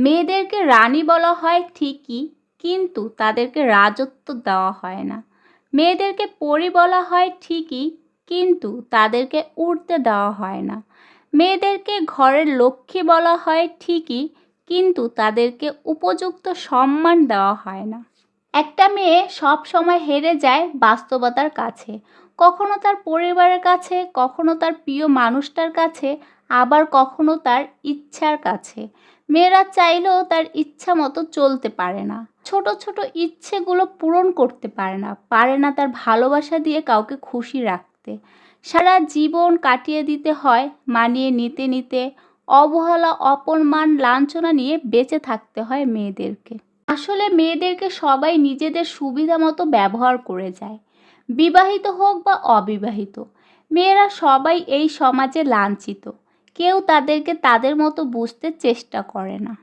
মেয়েদেরকে রানী বলা হয় ঠিকই, কিন্তু তাদেরকে রাজত্ব দেওয়া হয় না। মেয়েদেরকে পরী বলা হয় ঠিকই, কিন্তু তাদেরকে উড়তে দেওয়া হয় না। মেয়েদেরকে ঘরের লক্ষ্মী বলা হয় ঠিকই, কিন্তু তাদেরকে উপযুক্ত সম্মান দেওয়া হয় না। একটা মেয়ে সব সময় হেরে যায় বাস্তবতার কাছে, কখনো তার পরিবারের কাছে, কখনো তার প্রিয় মানুষটার কাছে, আবার কখনো তার ইচ্ছার কাছে। মেয়েরা চাইলেও তার ইচ্ছা মতো চলতে পারে না, ছোট ছোট ইচ্ছেগুলো পূরণ করতে পারে না তার ভালোবাসা দিয়ে কাউকে খুশি রাখতে। সারা জীবন কাটিয়ে দিতে হয় মানিয়ে নিতে নিতে, অবহেলা, অপমান, লাঞ্ছনা নিয়ে বেঁচে থাকতে হয় মেয়েদেরকে। আসলে মেয়েদেরকে সবাই নিজেদের সুবিধা মতো ব্যবহার করে যায়, বিবাহিত হোক বা অবিবাহিত। মেয়েরা সবাই এই সমাজে লাঞ্ছিত, কেউ তাদেরকে তাদের মতো বুঝতে চেষ্টা করে না।